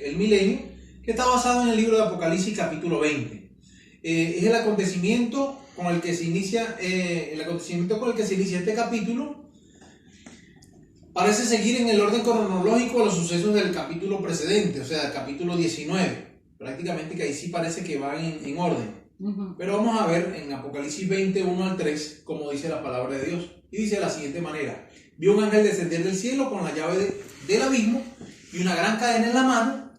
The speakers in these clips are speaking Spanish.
el milenio, que está basado en el libro de Apocalipsis capítulo 20. Es el acontecimiento con el que se inicia este capítulo. Parece seguir en el orden cronológico de los sucesos del capítulo precedente, o sea, del capítulo 19. Prácticamente que ahí sí parece que van en orden. Pero vamos a ver en Apocalipsis 20, 1 al 3, como dice la palabra de Dios. Y dice de la siguiente manera: vio un ángel descender del cielo con la llave del abismo y una gran cadena en la mano,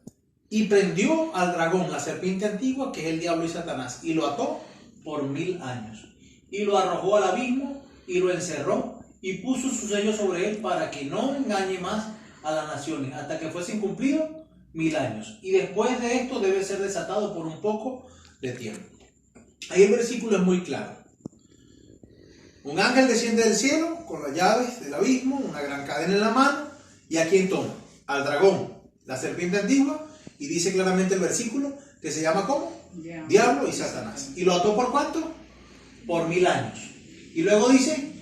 y prendió al dragón, la serpiente antigua, que es el diablo y Satanás, y lo ató por 1000 años. Y lo arrojó al abismo y lo encerró, y puso su sello sobre él para que no engañe más a las naciones, hasta que fuesen cumplidos 1000 años. Y después de esto debe ser desatado por un poco de tiempo. Ahí el versículo es muy claro. Un ángel desciende del cielo con las llaves del abismo, una gran cadena en la mano, y ¿a quién toma? Al dragón, la serpiente antigua, y dice claramente el versículo que se llama ¿cómo? Diablo y Satanás. ¿Y lo ató por cuánto? Por 1000 años. Y luego dice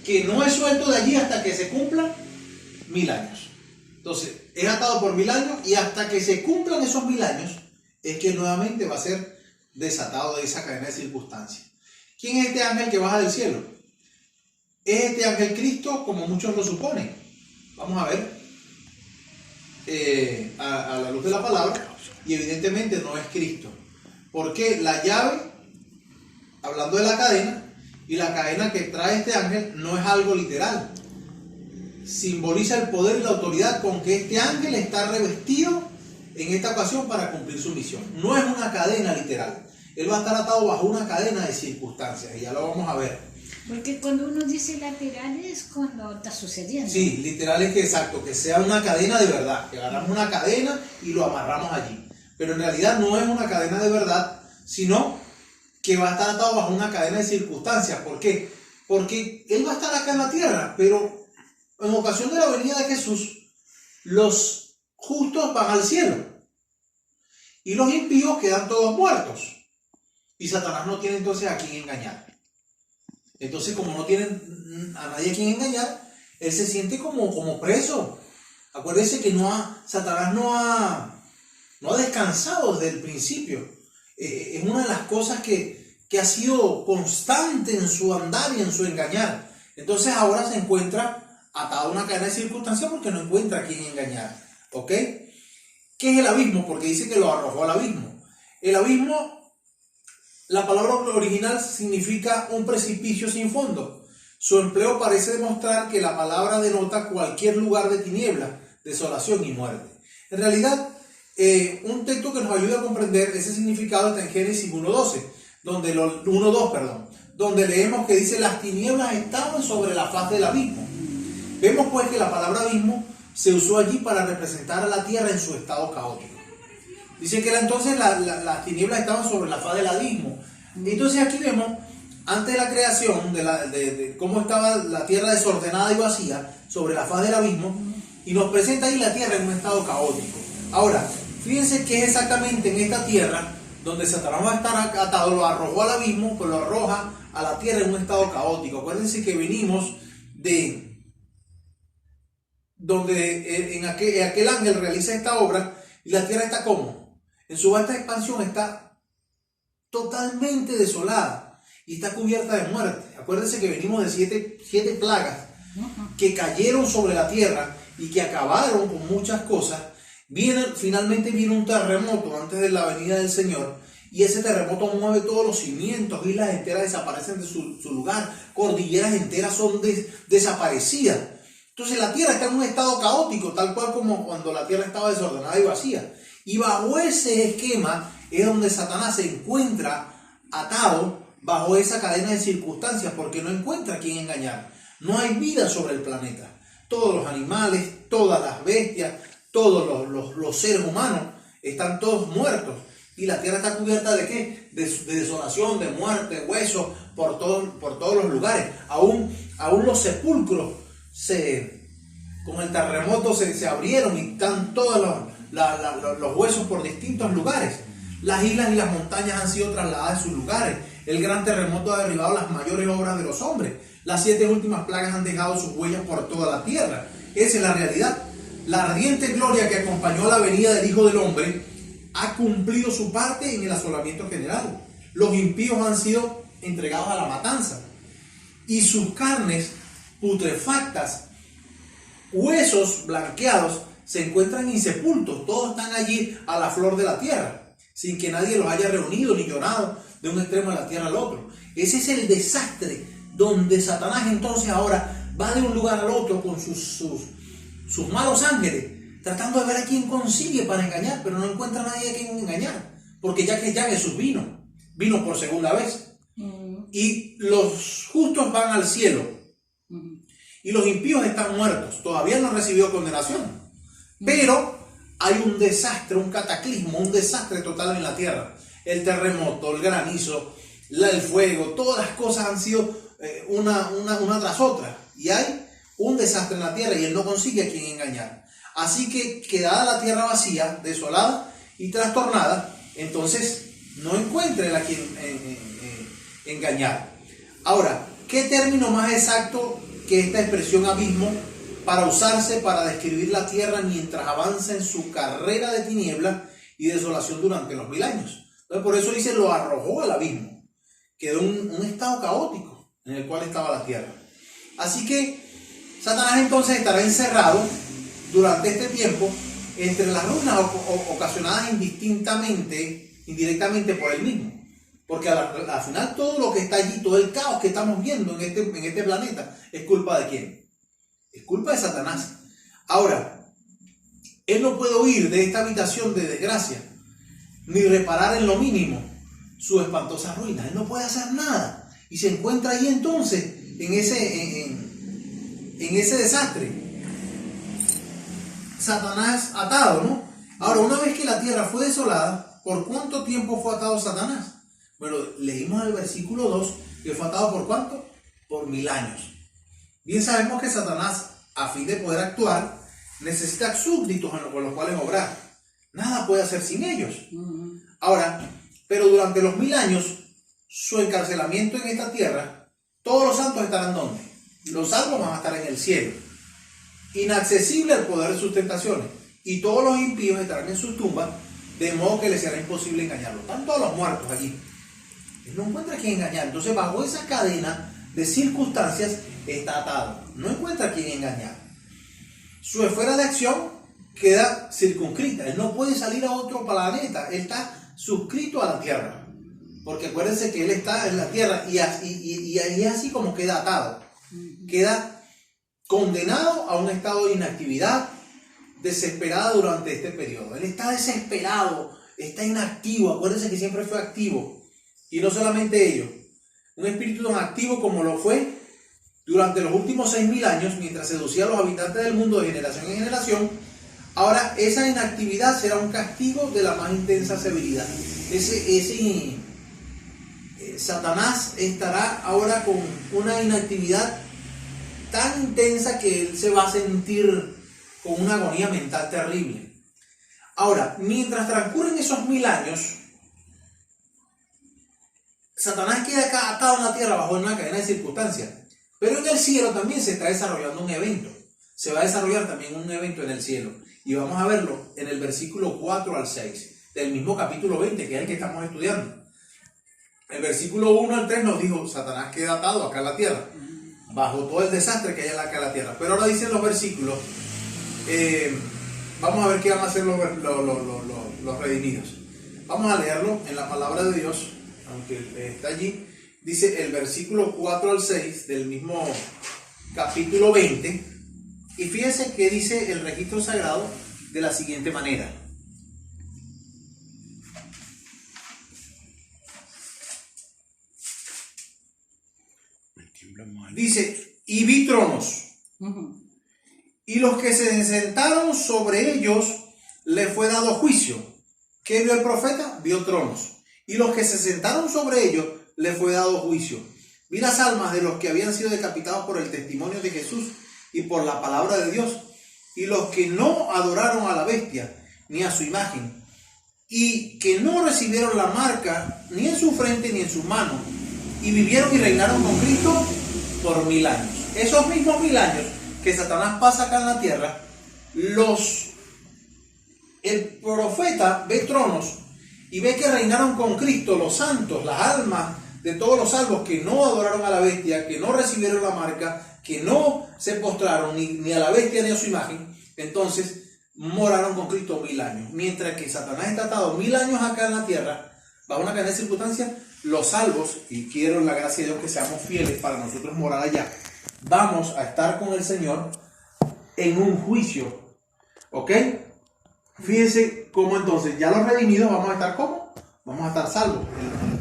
que no es suelto de allí hasta que se cumplan 1000 años. Entonces, es atado por 1000 años, y hasta que se cumplan esos 1000 años es que nuevamente va a ser desatado de esa cadena de circunstancias. ¿Quién es este ángel que baja del cielo? ¿Es este ángel Cristo, como muchos lo suponen? Vamos a ver a la luz de la palabra, y evidentemente no es Cristo, porque la llave, hablando de la cadena, y la cadena que trae este ángel no es algo literal. Simboliza el poder y la autoridad con que este ángel está revestido en esta ocasión para cumplir su misión. No es una cadena literal. Él va a estar atado bajo una cadena de circunstancias, y ya lo vamos a ver. Porque cuando uno dice lateral es cuando está sucediendo. Sí, literal es que exacto, que sea una cadena de verdad, que agarramos una cadena y lo amarramos allí. Pero en realidad no es una cadena de verdad, sino que va a estar atado bajo una cadena de circunstancias. ¿Por qué? Porque él va a estar acá en la tierra, pero en ocasión de la venida de Jesús, los justos van al cielo y los impíos quedan todos muertos. Y Satanás no tiene entonces a quién engañar. Entonces, como no tienen a nadie a quien engañar, él se siente como preso. Acuérdense que Satanás no ha descansado desde el principio. Es una de las cosas que ha sido constante en su andar y en su engañar. Entonces ahora se encuentra atado a una cadena de circunstancias porque no encuentra a quien engañar. ¿Ok? ¿Qué es el abismo? Porque dice que lo arrojó al abismo. El abismo, la palabra original significa un precipicio sin fondo. Su empleo parece demostrar que la palabra denota cualquier lugar de tiniebla, desolación y muerte. En realidad, un texto que nos ayuda a comprender ese significado está en Génesis 1.12, donde leemos que dice: las tinieblas estaban sobre la faz del abismo. Vemos pues que la palabra abismo se usó allí para representar a la tierra en su estado caótico. Dice que entonces las tinieblas estaban sobre la faz del abismo. Entonces aquí vemos, antes de la creación, de cómo estaba la tierra desordenada y vacía sobre la faz del abismo, y nos presenta ahí la tierra en un estado caótico. Ahora, fíjense que es exactamente en esta tierra donde Satanás va a estar atado, lo arrojó al abismo, pues lo arroja a la tierra en un estado caótico. Acuérdense que venimos de donde en aquel ángel realiza esta obra, y la tierra está como en su vasta expansión, está totalmente desolada y está cubierta de muerte. Acuérdense que venimos de siete plagas que cayeron sobre la tierra y que acabaron con muchas cosas. Finalmente viene un terremoto antes de la venida del Señor, y ese terremoto mueve todos los cimientos, islas enteras desaparecen de su lugar, cordilleras enteras son desaparecidas. Entonces la tierra está en un estado caótico, tal cual como cuando la tierra estaba desordenada y vacía. Y bajo ese esquema es donde Satanás se encuentra atado bajo esa cadena de circunstancias, porque no encuentra a quien engañar. No hay vida sobre el planeta. Todos los animales, todas las bestias, todos los seres humanos están todos muertos. Y la tierra está cubierta ¿de qué? De desolación, de muerte, huesos, por todos los lugares. Aún los sepulcros con el terremoto se abrieron, y están todos los huesos por distintos lugares. Las islas y las montañas han sido trasladadas a sus lugares. El gran terremoto ha derribado las mayores obras de los hombres. Las 7 últimas plagas han dejado sus huellas por toda la tierra. Esa es la realidad. la ardiente gloria que acompañó la venida del Hijo del Hombre ha cumplido su parte en el asolamiento general. Los impíos han sido entregados a la matanza y sus carnes putrefactas, huesos blanqueados, se encuentran insepultos. Todos están allí a la flor de la tierra, sin que nadie los haya reunido ni llorado de un extremo de la tierra al otro. Ese es el desastre donde Satanás entonces ahora va de un lugar al otro con sus malos ángeles, tratando de ver a quién consigue para engañar, pero no encuentra a nadie a quien engañar, porque ya Jesús vino por segunda vez. Y los justos van al cielo y los impíos están muertos, todavía no han recibido condenación, pero hay un desastre, un cataclismo, un desastre total en la tierra. El terremoto, el granizo, el fuego, todas las cosas han sido una tras otra, y hay un desastre en la tierra y él no consigue a quien engañar. Así que quedada la tierra vacía, desolada y trastornada, entonces no encuentra a quien engañar. Ahora, ¿qué término más exacto que esta expresión abismo para usarse para describir la tierra mientras avanza en su carrera de tinieblas y desolación durante los 1000 años? Entonces, por eso dice, lo arrojó al abismo. Quedó un estado caótico en el cual estaba la tierra. Así que Satanás entonces estará encerrado durante este tiempo entre las ruinas ocasionadas indirectamente por él mismo. Porque al final todo lo que está allí, todo el caos que estamos viendo en este planeta, ¿es culpa de quién? Es culpa de Satanás. Ahora, él no puede huir de esta habitación de desgracia, ni reparar en lo mínimo su espantosa ruina. Él no puede hacer nada. Y se encuentra ahí entonces, en ese desastre. Satanás atado, ¿no? Ahora, una vez que la tierra fue desolada, ¿por cuánto tiempo fue atado Satanás? Bueno, leímos el versículo 2, que fue atado ¿por cuánto? Por 1000 años. Bien sabemos que Satanás, a fin de poder actuar, necesita súbditos con los cuales obrar. Nada puede hacer sin ellos. Ahora, pero durante los 1000 años, su encarcelamiento en esta tierra, todos los santos estarán ¿dónde? Los salvos van a estar en el cielo, inaccesible al poder de sus tentaciones, y todos los impíos estarán en sus tumbas, de modo que les será imposible engañarlos. Están todos los muertos allí. Él no encuentra a quien engañar. Entonces, bajo esa cadena de circunstancias está atado. No encuentra a quien engañar. Su esfera de acción queda circunscrita. Él no puede salir a otro planeta. Él está suscrito a la tierra. Porque acuérdense que él está en la tierra y ahí es así como queda atado. Queda condenado a un estado de inactividad desesperada durante este periodo. Él está desesperado, está inactivo. Acuérdense que siempre fue activo. Y no solamente ello, un espíritu tan activo como lo fue durante los últimos 6000 años, mientras seducía a los habitantes del mundo de generación en generación. Ahora esa inactividad será un castigo de la más intensa severidad. Satanás estará ahora con una inactividad tan intensa que él se va a sentir con una agonía mental terrible. Ahora, mientras transcurren esos 1000 años, Satanás queda acá atado en la tierra bajo una cadena de circunstancias. Pero en el cielo también se está desarrollando un evento. Se va a desarrollar también un evento en el cielo. Y vamos a verlo en el versículo 4 al 6 del mismo capítulo 20, que es el que estamos estudiando. El versículo 1 al 3 nos dijo, Satanás queda atado acá en la tierra, bajo todo el desastre que hay acá en la tierra. Pero ahora dicen los versículos, vamos a ver qué van a hacer los redimidos. Vamos a leerlo en la palabra de Dios, aunque está allí. Dice el versículo 4 al 6 del mismo capítulo 20. Y fíjense que dice el registro sagrado de la siguiente manera. Dice, y vi tronos, y los que se sentaron sobre ellos le fue dado juicio. ¿Qué vio el profeta? Vio tronos. Y los que se sentaron sobre ellos le fue dado juicio. Vi las almas de los que habían sido decapitados por el testimonio de Jesús y por la palabra de Dios, y los que no adoraron a la bestia ni a su imagen, y que no recibieron la marca ni en su frente ni en sus manos, y vivieron y reinaron con Cristo por 1000 años. Esos mismos 1000 años que Satanás pasa acá en la tierra, el profeta ve tronos y ve que reinaron con Cristo los santos, las almas de todos los salvos que no adoraron a la bestia, que no recibieron la marca, que no se postraron ni a la bestia ni a su imagen. Entonces moraron con Cristo 1000 años. Mientras que Satanás está atado 1000 años acá en la tierra, bajo una cadena de circunstancias, los salvos, y quiero en la gracia de Dios que seamos fieles para nosotros morar allá, vamos a estar con el Señor en un juicio. ¿Ok? Fíjense cómo entonces ya los redimidos vamos a estar ¿cómo? Vamos a estar salvos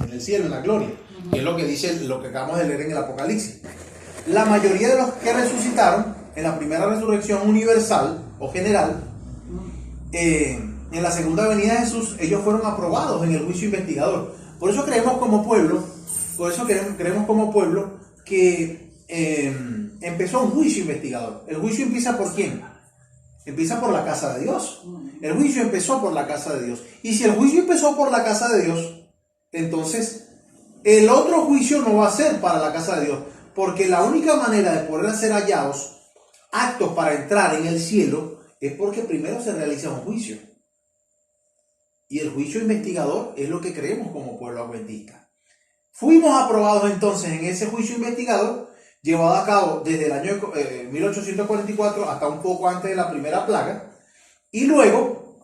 en el cielo, en la gloria. Que es lo que dice, lo que acabamos de leer en el Apocalipsis. La mayoría de los que resucitaron en la primera resurrección universal o general, en la segunda venida de Jesús, ellos fueron aprobados en el juicio investigador. Por eso creemos como pueblo, que empezó un juicio investigador. El juicio empieza ¿por quién? Empieza por la casa de Dios. El juicio empezó por la casa de Dios. Y si el juicio empezó por la casa de Dios, entonces el otro juicio no va a ser para la casa de Dios. Porque la única manera de poder ser hallados, aptos para entrar en el cielo, es porque primero se realiza un juicio. Y el juicio investigador es lo que creemos como pueblo adventista. Fuimos aprobados entonces en ese juicio investigador, llevado a cabo desde el año 1844 hasta un poco antes de la primera plaga, y luego,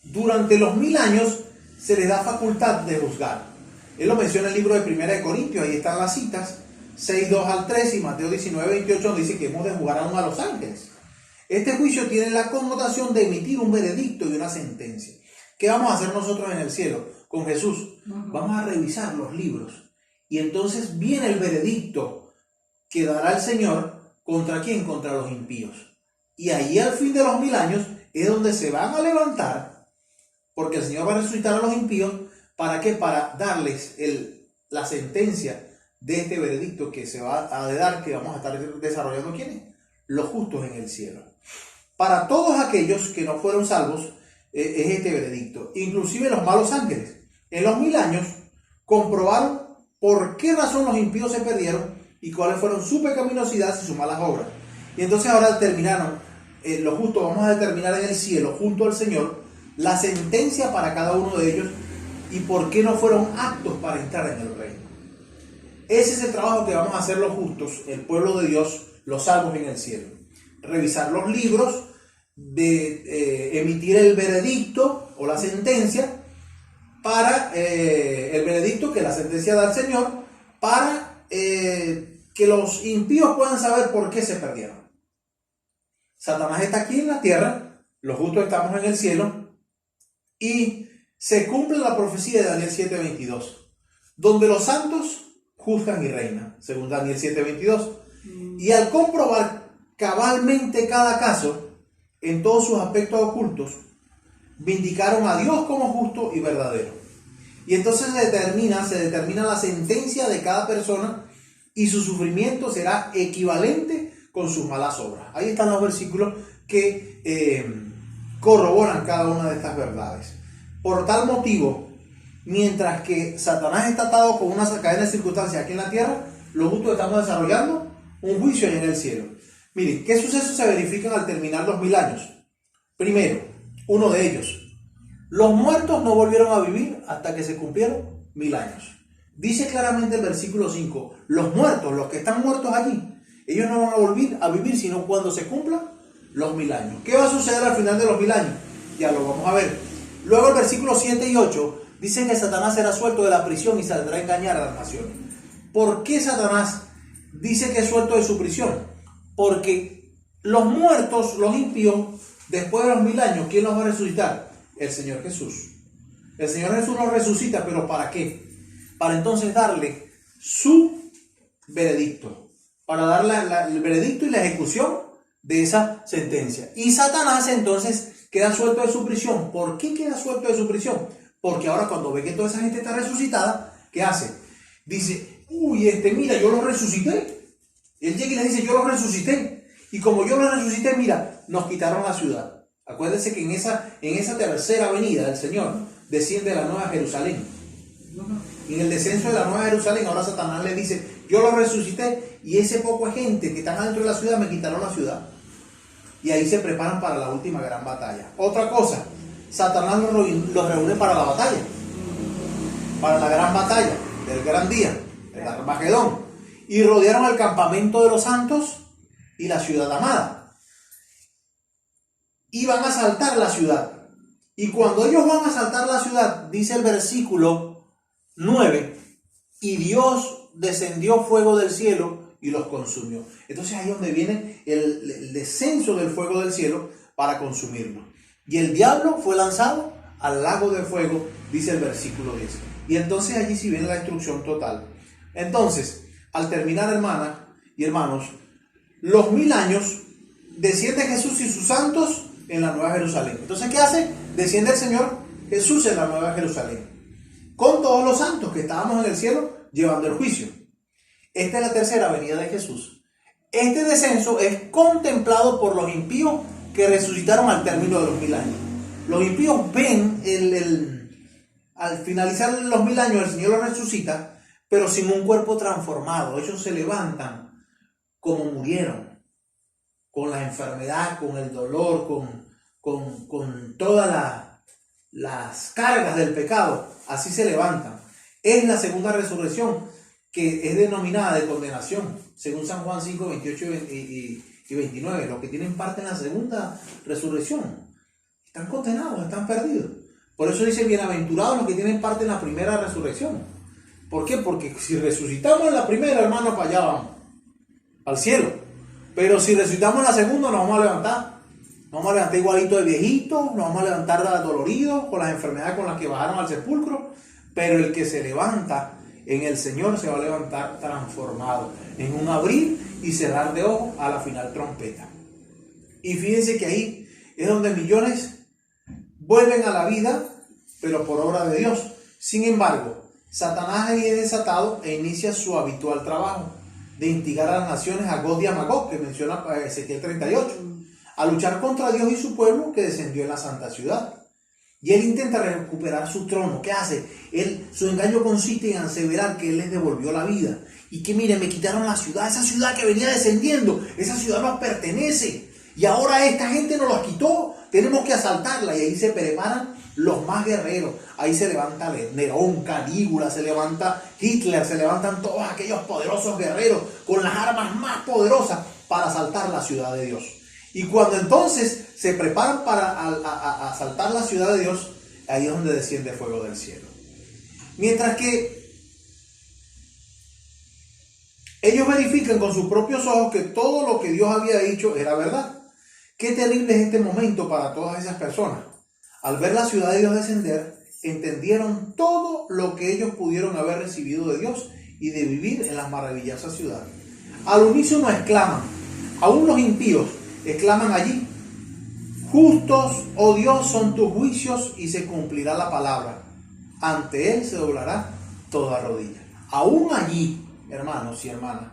durante los 1000 años, se les da facultad de juzgar. Él lo menciona en el libro de Primera de Corintios, ahí están las citas, 6:2 al 3 y Mateo 19:28, donde dice que hemos de juzgar aún a los ángeles. Este juicio tiene la connotación de emitir un veredicto y una sentencia. ¿Qué vamos a hacer nosotros en el cielo con Jesús? Vamos a revisar los libros. Y entonces viene el veredicto que dará el Señor. ¿Contra quién? Contra los impíos. Y ahí al fin de los 1000 años es donde se van a levantar, porque el Señor va a resucitar a los impíos. ¿Para qué? Para darles la sentencia de este veredicto que se va a dar, que vamos a estar desarrollando. ¿Quiénes? Los justos en el cielo. Para todos aquellos que no fueron salvos, es este veredicto. Inclusive los malos ángeles. En los 1000 años comprobaron por qué razón los impíos se perdieron y cuáles fueron su pecaminosidad y sus malas obras. Y entonces ahora determinaron, los justos, vamos a determinar en el cielo, junto al Señor, la sentencia para cada uno de ellos y por qué no fueron aptos para entrar en el reino. Ese es el trabajo que vamos a hacer los justos, el pueblo de Dios, los salvos en el cielo. Revisar los libros, de emitir el veredicto o la sentencia para el veredicto que la sentencia da el Señor, para que los impíos puedan saber por qué se perdieron. Satanás está aquí en la tierra, los justos estamos en el cielo, y se cumple la profecía de Daniel 7:22, donde los santos juzgan y reinan, según Daniel 7:22. Y al comprobar cabalmente cada caso, en todos sus aspectos ocultos, vindicaron a Dios como justo y verdadero. Y entonces se determina la sentencia de cada persona y su sufrimiento será equivalente con sus malas obras. Ahí están los versículos que corroboran cada una de estas verdades. Por tal motivo, mientras que Satanás está atado con una cadena de circunstancias aquí en la tierra, los justos estamos desarrollando un juicio en el cielo. Miren, ¿qué sucesos se verifican al terminar los 1000 años? Primero, uno de ellos. Los muertos no volvieron a vivir hasta que se cumplieron 1000 años. Dice claramente el versículo 5, los muertos, los que están muertos allí, ellos no van a volver a vivir sino cuando se cumplan los 1000 años. ¿Qué va a suceder al final de los 1000 años? Ya lo vamos a ver. Luego el versículo 7 y 8 dicen que Satanás será suelto de la prisión y saldrá a engañar a las naciones. ¿Por qué Satanás dice que es suelto de su prisión? Porque los muertos, los impíos, después de los 1000 años, ¿quién los va a resucitar? El Señor Jesús. El Señor Jesús los resucita, ¿pero para qué? Para entonces darle su veredicto. Para darle el veredicto y la ejecución de esa sentencia. Y Satanás entonces queda suelto de su prisión. ¿Por qué queda suelto de su prisión? Porque ahora cuando ve que toda esa gente está resucitada, ¿qué hace? Dice, mira, yo lo resucité. Él llega y le dice, yo lo resucité. Y como yo lo resucité, mira, nos quitaron la ciudad. Acuérdense que en esa tercera venida del Señor desciende la Nueva Jerusalén. Y en el descenso de la Nueva Jerusalén, ahora Satanás le dice, yo lo resucité y ese poco gente que están adentro de la ciudad me quitaron la ciudad. Y ahí se preparan para la última gran batalla. Otra cosa, Satanás los reúne para la batalla, para la gran batalla del gran día, el Armagedón. Y rodearon el campamento de los santos y la ciudad amada. Y van a asaltar la ciudad. Y cuando ellos van a asaltar la ciudad, dice el versículo 9, y Dios descendió fuego del cielo y los consumió. Entonces ahí es donde viene el descenso del fuego del cielo para consumirlo. Y el diablo fue lanzado al lago de fuego, dice el versículo 10. Y entonces allí sí viene la destrucción total. Entonces, al terminar, hermanas y hermanos, los 1000 años, desciende Jesús y sus santos en la Nueva Jerusalén. Entonces, ¿qué hace? Desciende el Señor Jesús en la Nueva Jerusalén, con todos los santos que estábamos en el cielo llevando el juicio. Esta es la tercera venida de Jesús. Este descenso es contemplado por los impíos que resucitaron al término de los 1000 años. Los impíos ven al finalizar los 1000 años, el Señor los resucita, pero sin un cuerpo transformado. Ellos se levantan como murieron, con la enfermedad, con el dolor, con todas las cargas del pecado. Así se levantan. Es la segunda resurrección, que es denominada de condenación, según San Juan 5, 28 y 29. Los que tienen parte en la segunda resurrección están condenados, están perdidos. Por eso dice, bienaventurados los que tienen parte en la primera resurrección. ¿Por qué? Porque si resucitamos en la primera, hermano, para allá vamos, al cielo. Pero si resucitamos en la segunda, nos vamos a levantar. Nos vamos a levantar igualito de viejitos, nos vamos a levantar doloridos, con las enfermedades con las que bajaron al sepulcro. Pero el que se levanta en el Señor se va a levantar transformado, en un abrir y cerrar de ojos a la final trompeta. Y fíjense que ahí es donde millones vuelven a la vida, pero por obra de Dios. Sin embargo, Satanás ahí es desatado e inicia su habitual trabajo de instigar a las naciones a Gog y a Magog, que menciona Ezequiel 38, a luchar contra Dios y su pueblo que descendió en la santa ciudad. Y él intenta recuperar su trono. ¿Qué hace? Su engaño consiste en aseverar que él les devolvió la vida. Y que miren, me quitaron la ciudad, esa ciudad que venía descendiendo, esa ciudad nos pertenece. Y ahora esta gente nos la quitó, tenemos que asaltarla. Y ahí se preparan los más guerreros. Ahí se levanta Nerón, Calígula, se levanta Hitler, se levantan todos aquellos poderosos guerreros con las armas más poderosas para asaltar la ciudad de Dios. Y cuando entonces se preparan para asaltar la ciudad de Dios, ahí es donde desciende fuego del cielo. Mientras que ellos verifican con sus propios ojos que todo lo que Dios había dicho era verdad. Qué terrible es este momento para todas esas personas. Al ver la ciudad de Dios descender, entendieron todo lo que ellos pudieron haber recibido de Dios y de vivir en la maravillosa ciudad. Al unísono exclaman, aún los impíos exclaman allí, justos, oh Dios, son tus juicios y se cumplirá la palabra. Ante él se doblará toda rodilla. Aún allí, hermanos y hermanas,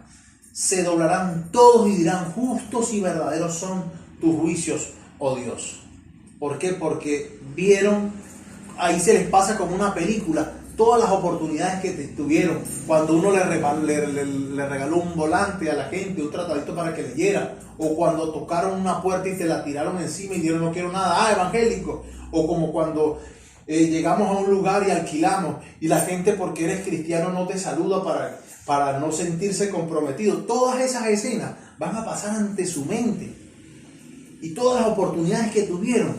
se doblarán todos y dirán, justos y verdaderos son tus juicios, oh Dios. ¿Por qué? Porque vieron, ahí se les pasa como una película, todas las oportunidades que tuvieron. Cuando uno le regaló un volante a la gente, un tratadito para que leyera, o cuando tocaron una puerta y te la tiraron encima y dijeron no quiero nada, evangélico. O como cuando llegamos a un lugar y alquilamos y la gente porque eres cristiano no te saluda para no sentirse comprometido. Todas esas escenas van a pasar ante su mente. Y todas las oportunidades que tuvieron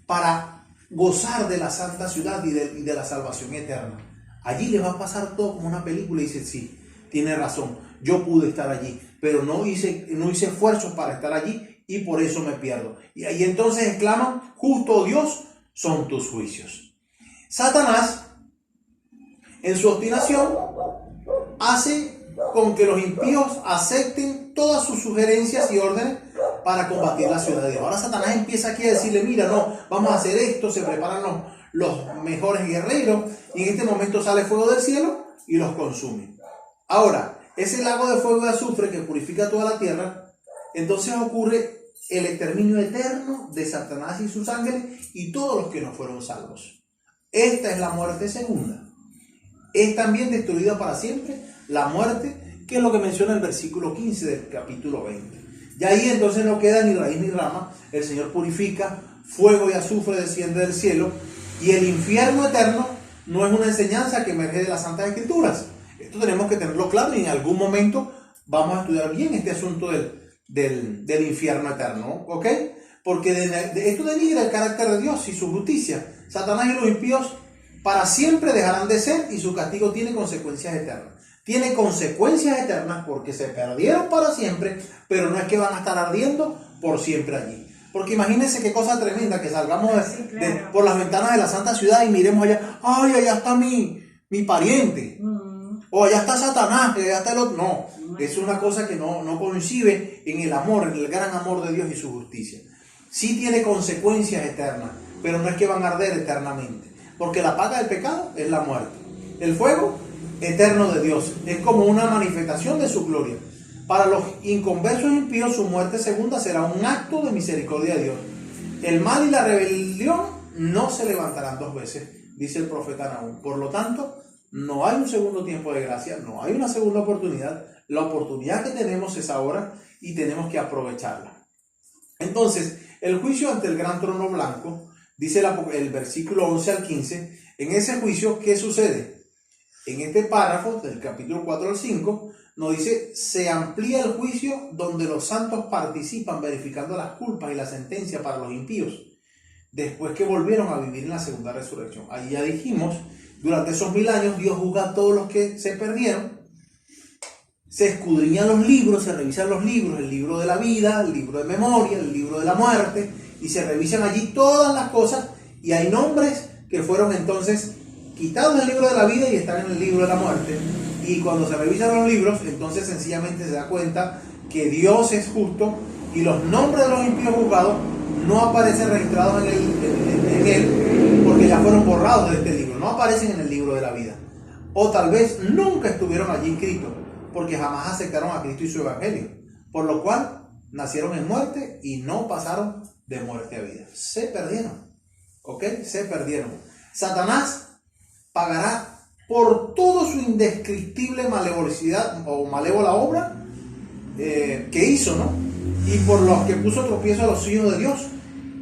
para gozar de la santa ciudad y de la salvación eterna. Allí les va a pasar todo como una película y dicen, sí, tiene razón, yo pude estar allí, pero no hice esfuerzos para estar allí y por eso me pierdo. Y ahí entonces exclaman, justo Dios son tus juicios. Satanás, en su obstinación, hace con que los impíos acepten todas sus sugerencias y órdenes para combatir la ciudad de Dios. Ahora Satanás empieza aquí a decirle, mira, no, vamos a hacer esto, se preparan los mejores guerreros y en este momento sale fuego del cielo y los consume. Ahora, ese lago de fuego de azufre que purifica toda la tierra, entonces ocurre el exterminio eterno de Satanás y sus ángeles y todos los que no fueron salvos. Esta es la muerte segunda. Es también destruida para siempre la muerte, que es lo que menciona el versículo 15 del capítulo 20. Y ahí entonces no queda ni raíz ni rama. El Señor purifica, fuego y azufre desciende del cielo, y el infierno eterno no es una enseñanza que emerge de las Santas Escrituras. Esto tenemos que tenerlo claro, y en algún momento vamos a estudiar bien este asunto del infierno eterno, ¿ok? Porque esto denigra el carácter de Dios y su justicia. Satanás y los impíos para siempre dejarán de ser, y su castigo tiene consecuencias eternas. Tiene consecuencias eternas porque se perdieron para siempre, pero no es que van a estar ardiendo por siempre allí. Porque imagínense qué cosa tremenda que salgamos por las ventanas de la santa ciudad y miremos allá, ¡ay, allá está mi pariente! O allá está Satanás, que allá está el otro. No, es una cosa que no coincide en el amor, en el gran amor de Dios y su justicia. Sí tiene consecuencias eternas, pero no es que van a arder eternamente. Porque la paga del pecado es la muerte. El fuego eterno de Dios es como una manifestación de su gloria. Para los inconversos impíos, su muerte segunda será un acto de misericordia de Dios. El mal y la rebelión no se levantarán dos veces, dice el profeta Nahum. Por lo tanto, no hay un segundo tiempo de gracia, no hay una segunda oportunidad. La oportunidad que tenemos es ahora y tenemos que aprovecharla. Entonces, el juicio ante el gran trono blanco, dice el versículo 11 al 15, en ese juicio, ¿qué sucede? En este párrafo del capítulo 4 al 5, nos dice, se amplía el juicio donde los santos participan verificando las culpas y la sentencia para los impíos, después que volvieron a vivir en la segunda resurrección. Ahí ya dijimos, durante esos 1000 años Dios juzga a todos los que se perdieron, se escudriñan los libros, se revisan los libros, el libro de la vida, el libro de memoria, el libro de la muerte, y se revisan allí todas las cosas, y hay nombres que fueron entonces quitados del libro de la vida y están en el libro de la muerte. Y cuando se revisan los libros, entonces sencillamente se da cuenta que Dios es justo y los nombres de los impíos juzgados no aparecen registrados en él porque ya fueron borrados de este libro, no aparecen en el libro de la vida. O tal vez nunca estuvieron allí inscritos porque jamás aceptaron a Cristo y su evangelio, por lo cual nacieron en muerte y no pasaron de muerte a vida. Se perdieron, ¿ok? Se perdieron. Satanás pagará por toda su indescriptible malevolicidad o malévola obra que hizo, ¿no? Y por los que puso tropiezo a los hijos de Dios.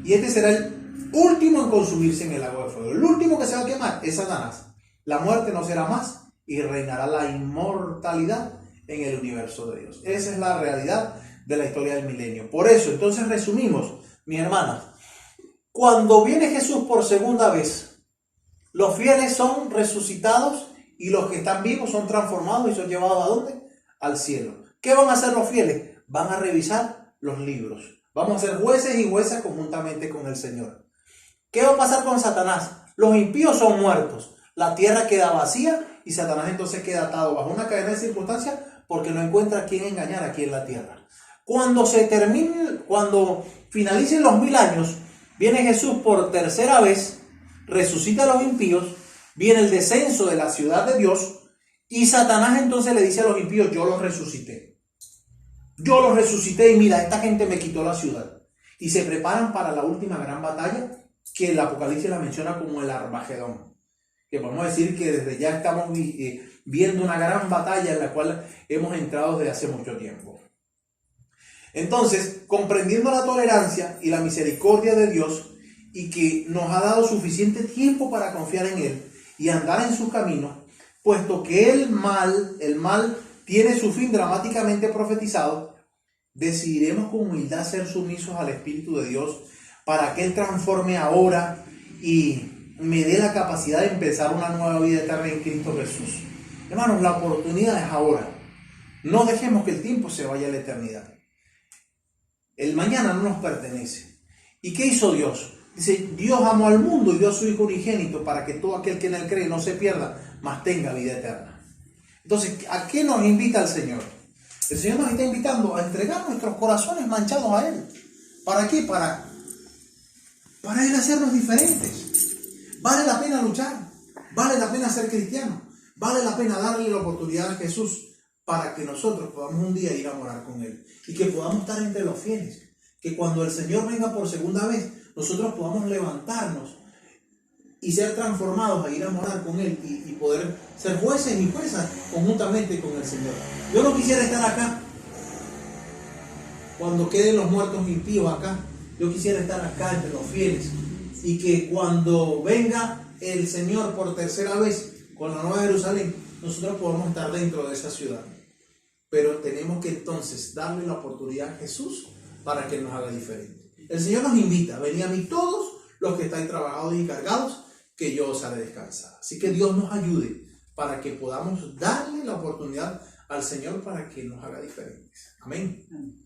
Y este será el último en consumirse en el lago de fuego. El último que se va a quemar es Satanás. La muerte no será más y reinará la inmortalidad en el universo de Dios. Esa es la realidad de la historia del milenio. Por eso, entonces resumimos, mi hermana, cuando viene Jesús por segunda vez, los fieles son resucitados y los que están vivos son transformados y son llevados ¿a dónde? Al cielo. ¿Qué van a hacer los fieles? Van a revisar los libros. Vamos a ser jueces y juezas conjuntamente con el Señor. ¿Qué va a pasar con Satanás? Los impíos son muertos. La tierra queda vacía y Satanás entonces queda atado bajo una cadena de circunstancias porque no encuentra a quién engañar aquí en la tierra. Cuando finalicen los 1000 años, viene Jesús por tercera vez, resucita a los impíos, viene el descenso de la ciudad de Dios y Satanás entonces le dice a los impíos, yo los resucité. Yo los resucité y mira, esta gente me quitó la ciudad. Y se preparan para la última gran batalla que el Apocalipsis la menciona como el Armagedón. Que podemos decir que desde ya estamos viendo una gran batalla en la cual hemos entrado desde hace mucho tiempo. Entonces, comprendiendo la tolerancia y la misericordia de Dios y que nos ha dado suficiente tiempo para confiar en Él y andar en sus caminos, puesto que el mal tiene su fin dramáticamente profetizado, decidiremos con humildad ser sumisos al Espíritu de Dios para que Él transforme ahora y me dé la capacidad de empezar una nueva vida eterna en Cristo Jesús. Hermanos, la oportunidad es ahora. No dejemos que el tiempo se vaya a la eternidad. El mañana no nos pertenece. ¿Y qué hizo Dios? Dice, Dios amó al mundo y dio a su Hijo unigénito para que todo aquel que en Él cree no se pierda, mas tenga vida eterna. Entonces, ¿a qué nos invita el Señor? El Señor nos está invitando a entregar nuestros corazones manchados a Él. ¿Para qué? Para Él hacernos diferentes. Vale la pena luchar, vale la pena ser cristiano, vale la pena darle la oportunidad a Jesús para que nosotros podamos un día ir a morar con Él y que podamos estar entre los fieles, que cuando el Señor venga por segunda vez, nosotros podamos levantarnos y ser transformados a ir a morar con Él y poder ser jueces y juezas conjuntamente con el Señor. Yo no quisiera estar acá cuando queden los muertos impíos acá. Yo quisiera estar acá entre los fieles y que cuando venga el Señor por tercera vez con la Nueva Jerusalén, nosotros podamos estar dentro de esa ciudad. Pero tenemos que entonces darle la oportunidad a Jesús para que nos haga diferente. El Señor nos invita: venid a mí todos los que estáis trabajados y cargados, que yo os haré descansar. Así que Dios nos ayude para que podamos darle la oportunidad al Señor para que nos haga diferentes. Amén.